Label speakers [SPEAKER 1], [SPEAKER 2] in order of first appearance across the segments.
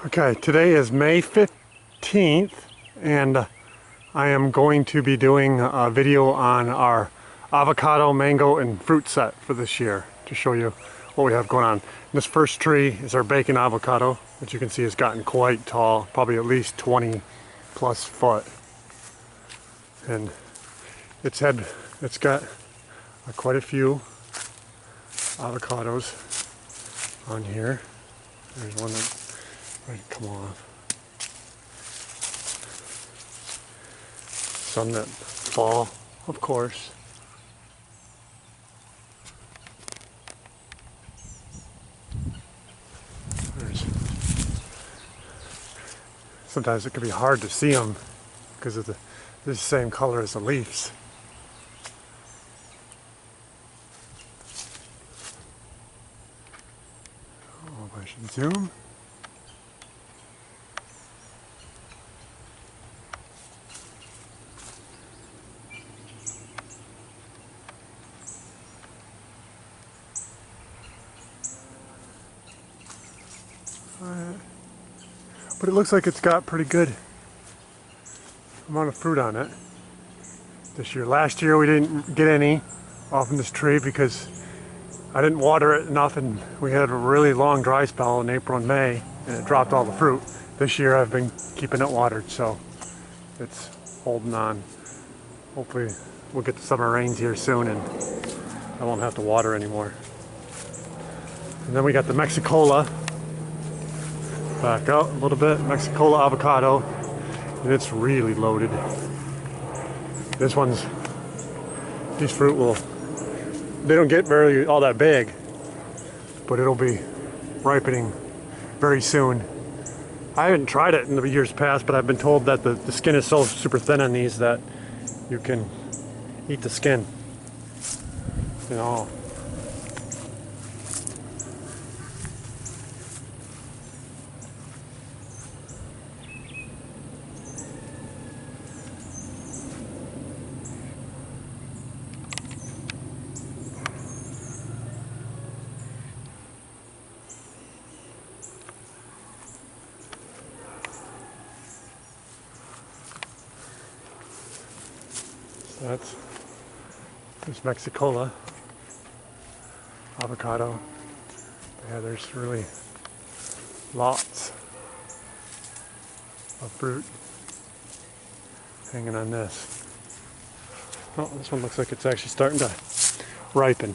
[SPEAKER 1] Okay, today is May 15th and I am going to be doing a video on our avocado, mango, and fruit set for this year to show you what we have going on. This first tree is our bacon avocado, which you can see has gotten quite tall, probably at least 20 plus foot. And it's got quite a few avocados on here. There's one that might come off. Some that fall, of course. Sometimes it can be hard to see them because of the same color as the leaves. Oh, I should zoom. But it looks like it's got pretty good amount of fruit on it this year. Last year we didn't get any off in this tree because I didn't water it enough, and we had a really long dry spell in April and May, and it dropped all the fruit. This year I've been keeping it watered, so it's holding on. Hopefully we'll get the summer rains here soon and I won't have to water anymore. And then we got the Mexicola. Back up a little bit, Mexicola avocado, and it's really loaded. These fruit they don't get all that big, but it'll be ripening very soon. I haven't tried it in the years past, but I've been told that the skin is so super thin on these that you can eat the skin, you know. That's this Mexicola avocado. Yeah, there's really lots of fruit hanging on this. Oh, this one looks like it's actually starting to ripen.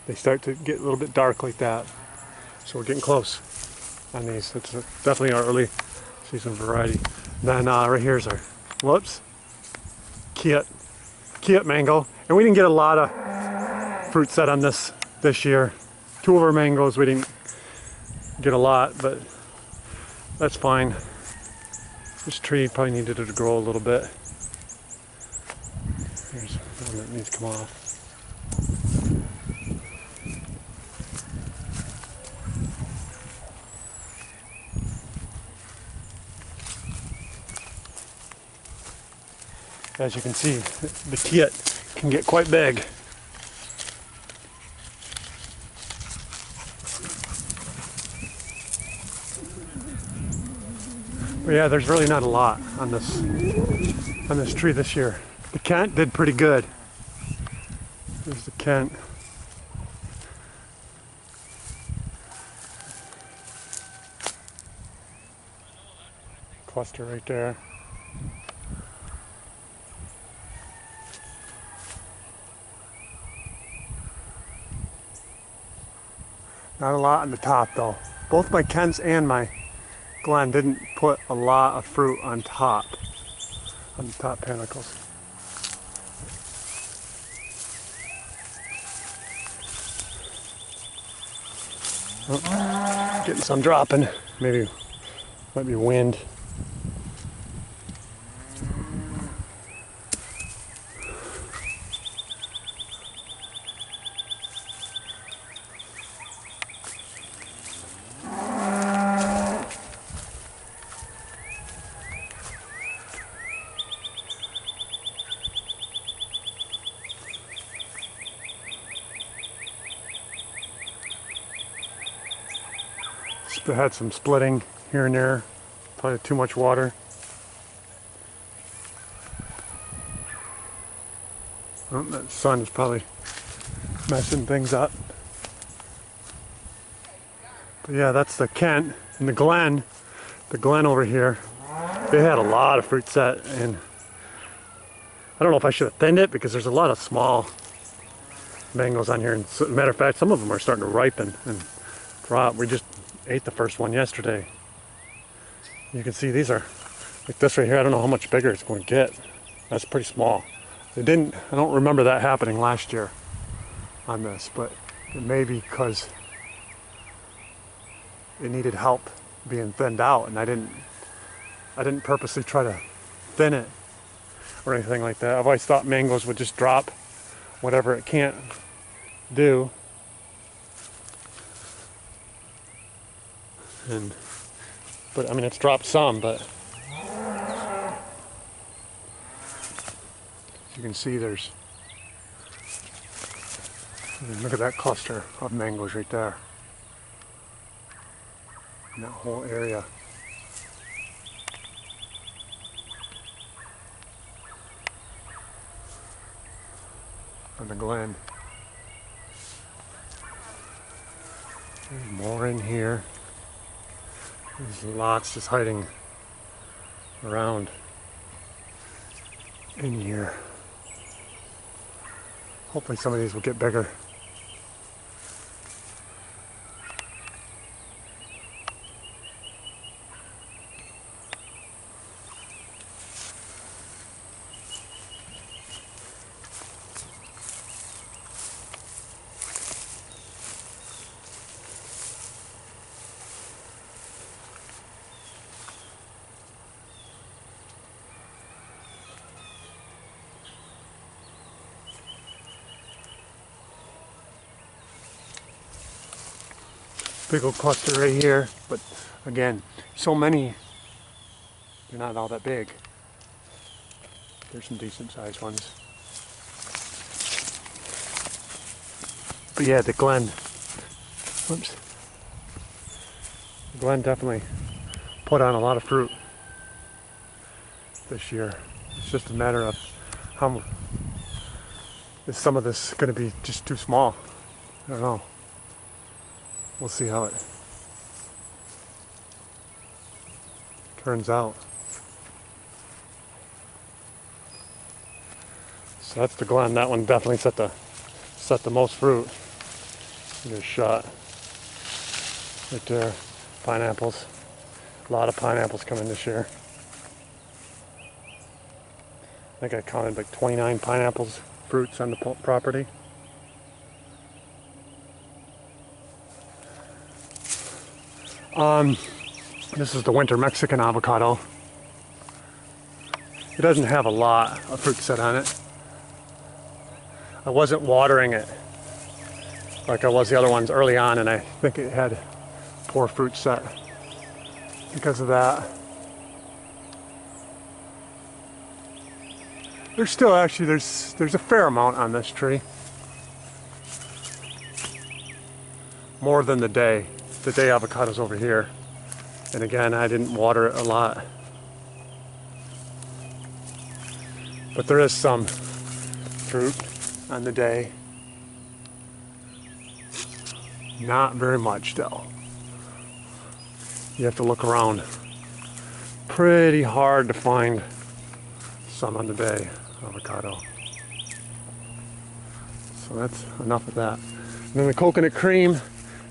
[SPEAKER 1] They start to get a little bit dark like that. So we're getting close on these. It's definitely our early season variety. Then right here's our, Kit mango, and we didn't get a lot of fruit set on this year. Two of our mangoes we didn't get a lot, but that's fine. This tree probably needed it to grow a little bit. Here's one that needs to come off. As you can see, the kit can get quite big. But yeah, there's really not a lot on this tree this year. The Kent did pretty good. There's the Kent. Cluster right there. Not a lot on the top though. Both my Kents and my Glen didn't put a lot of fruit on the top panicles. Oh, getting some dropping. Maybe might be wind. Had some splitting here and there. Probably too much water. Oh, that sun is probably messing things up. But yeah, that's the Kent and the Glen. The Glen over here. They had a lot of fruit set, and I don't know if I should have thinned it because there's a lot of small mangoes on here. And as a matter of fact, some of them are starting to ripen and drop. We just ate the first one yesterday. You can see these are like this right here. I don't know how much bigger it's going to get. That's pretty small. I don't remember that happening last year on this, but it may be because it needed help being thinned out, and I didn't purposely try to thin it or anything like that. I've always thought mangoes would just drop whatever it can't do. But I mean, it's dropped some, but you can see look at that cluster of mangoes right there. In that whole area. On the Glen. There's more in here. There's lots just hiding around in here. Hopefully some of these will get bigger. Big old cluster right here, but again, so many, they're not all that big. There's some decent sized ones. But yeah, the Glen, whoops. The Glen definitely put on a lot of fruit this year. It's just a matter of is some of this going to be just too small? I don't know. We'll see how it turns out. So that's the Glen. That one definitely set the most fruit. Good shot. Right there. Pineapples. A lot of pineapples coming this year. I think I counted like 29 pineapples, fruits on the property. This is the winter Mexican avocado. It doesn't have a lot of fruit set on it. I wasn't watering it like I was the other ones early on, and I think it had poor fruit set because of that. There's still actually, there's a fair amount on this tree. More than the day avocados over here. And again, I didn't water it a lot. But there is some fruit on the day. Not very much though. You have to look around pretty hard to find some on the day avocado. So that's enough of that. And then the coconut cream.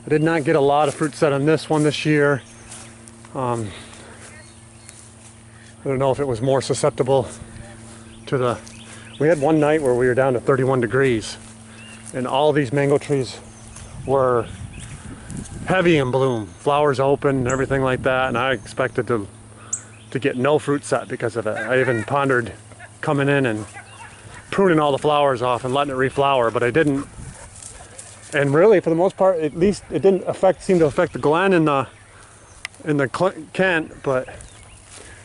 [SPEAKER 1] I did not get a lot of fruit set on this one this year. I don't know if it was more susceptible to we had one night where we were down to 31 degrees and all these mango trees were heavy in bloom, flowers open and everything like that, and I expected to get no fruit set because of it. I even pondered coming in and pruning all the flowers off and letting it reflower, but I didn't. And really, for the most part, at least it didn't seem to affect the Glen and the Kent, but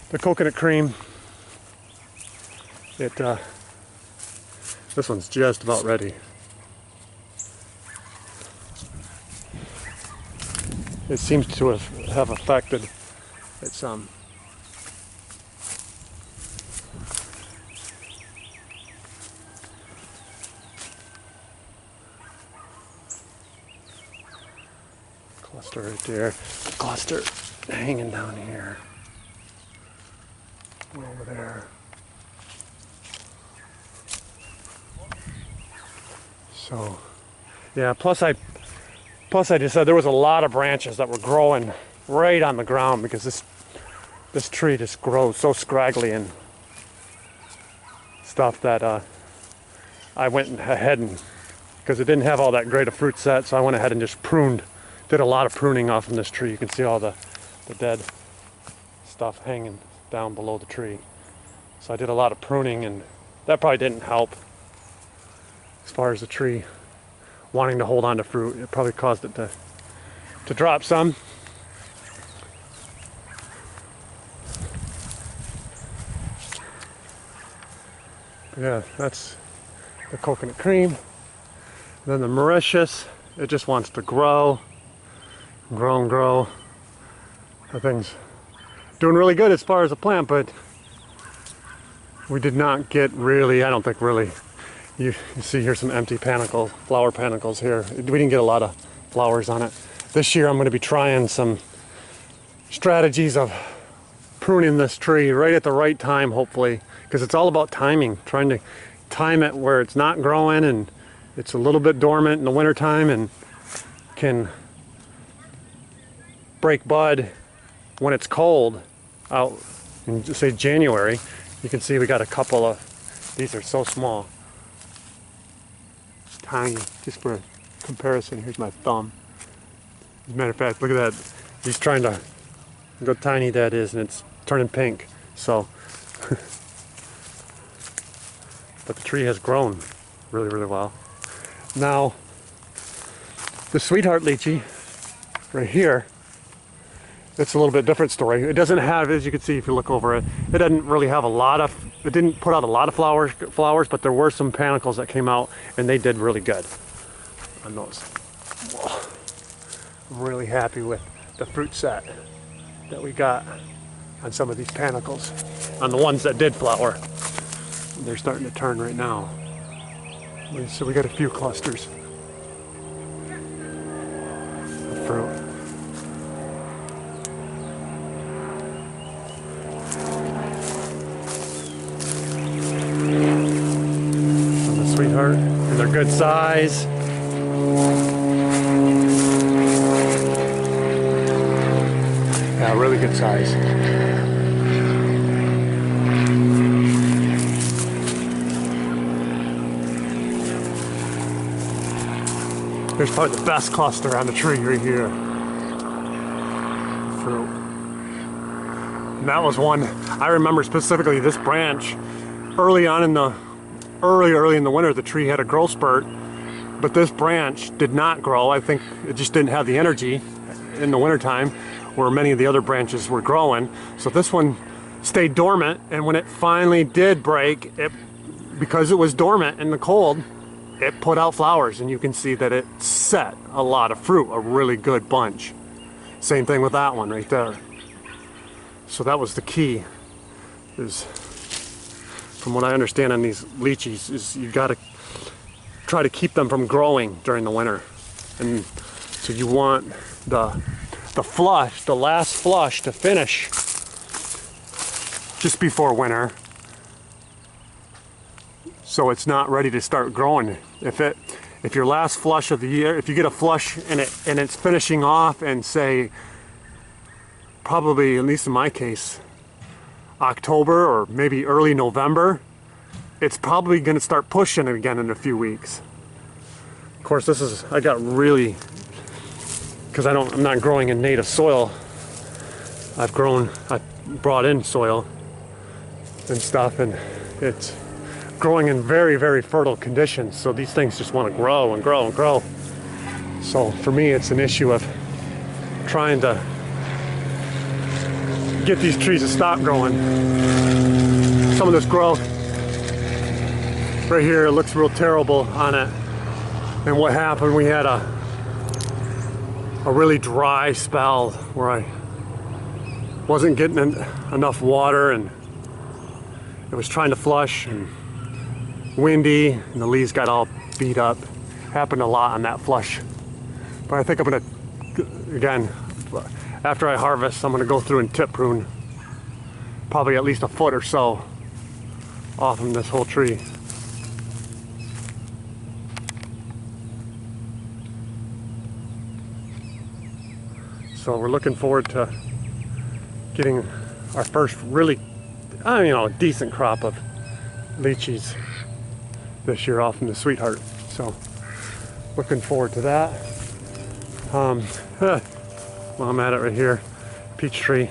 [SPEAKER 1] the coconut cream, this one's just about ready. It seems to have affected It's cluster right there. Cluster hanging down here. One over there. So, yeah, plus I just said there was a lot of branches that were growing right on the ground because this tree just grows so scraggly and stuff that I went ahead and, because it didn't have all that great a fruit set, so I went ahead and just did a lot of pruning off of this tree. You can see all the dead stuff hanging down below the tree. So I did a lot of pruning, and that probably didn't help as far as the tree wanting to hold on to fruit. It probably caused it to drop some. Yeah, that's the coconut cream. And then the Mauritius, it just wants to grow and grow. That thing's doing really good as far as a plant, but we did not get really, I don't think really, you see here some empty flower panicles here. We didn't get a lot of flowers on it. This year I'm going to be trying some strategies of pruning this tree right at the right time, hopefully, because it's all about timing, trying to time it where it's not growing and it's a little bit dormant in the wintertime and can break bud when it's cold out in, say, January. You can see we got a couple of, these are so small, tiny. Just for comparison, here's my thumb. As a matter of fact, look at that. He's trying to, look how tiny that is, and it's turning pink. So, but the tree has grown really, really well. Now, the sweetheart lychee right here, it's a little bit different story. It doesn't have, as you can see if you look over it, it doesn't really have a lot of, it didn't put out a lot of flowers, but there were some panicles that came out and they did really good on those. Whoa. I'm really happy with the fruit set that we got on some of these panicles. On the ones that did flower, they're starting to turn right now. So we got a few clusters of fruit. Sweetheart, and they're good size. Yeah, really good size. Here's probably the best cluster on the tree right here. Fruit. And that was one, I remember specifically this branch early on in the early in the winter. The tree had a growth spurt, but this branch did not grow. I think it just didn't have the energy in the wintertime where many of the other branches were growing. So this one stayed dormant, and when it finally did break, because it was dormant in the cold, it put out flowers, and you can see that it set a lot of fruit, a really good bunch. Same thing with that one right there. So that was the key, is from what I understand on these lychees, is you got to try to keep them from growing during the winter. And so you want the flush, the last flush, to finish just before winter, so it's not ready to start growing. If your last flush of the year, if you get a flush and it's finishing off, and say probably, at least in my case, October or maybe early November, it's probably going to start pushing again in a few weeks. Of course, I got really, because I'm not growing in native soil. I brought in soil and stuff, and it's growing in very, very fertile conditions. So these things just want to grow and grow and grow. So for me, it's an issue of trying to get these trees to stop growing. Some of this growth right here, it looks real terrible on it. And what happened, we had a really dry spell where wasn't getting enough water, and it was trying to flush, and windy, and the leaves got all beat up. Happened a lot on that flush. But I think I'm gonna, again, after I harvest, I'm gonna go through and tip prune probably at least a foot or so off from this whole tree. So we're looking forward to getting our first really, decent crop of lychees this year off from the Sweetheart. So looking forward to that. While I'm at it right here, peach tree.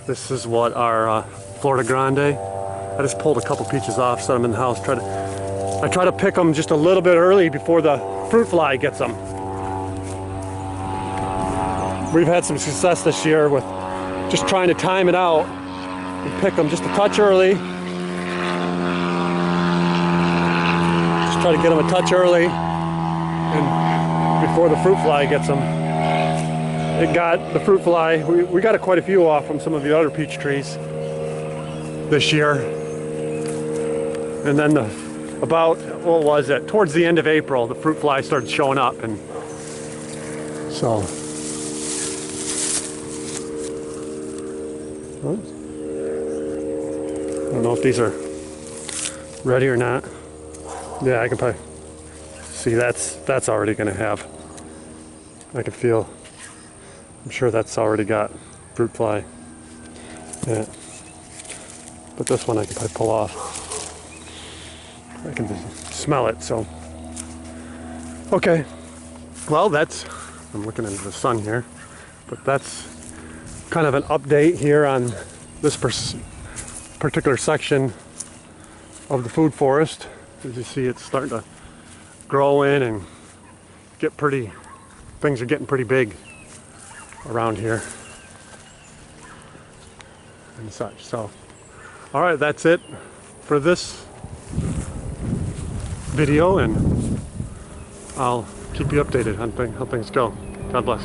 [SPEAKER 1] This is what our Florida Grande. I just pulled a couple peaches off, set them in the house. I try to pick them just a little bit early before the fruit fly gets them. We've had some success this year with just trying to time it out and pick them just a touch early. Just try to get them a touch early and before the fruit fly gets them. It got the fruit fly, we got quite a few off from some of the other peach trees this year. And then what was it? Towards the end of April, the fruit fly started showing up, and so. I don't know if these are ready or not. Yeah, I can probably see that's already gonna have. I can feel. I'm sure that's already got fruit fly. Yeah. But this one I can probably pull off. I can just smell it. So. Okay. Well, I'm looking into the sun here, but that's kind of an update here on this particular section of the food forest. As you see, it's starting to grow in and get pretty, things are getting pretty big around here and such. So, all right, that's it for this video, and I'll keep you updated on how things go. God bless.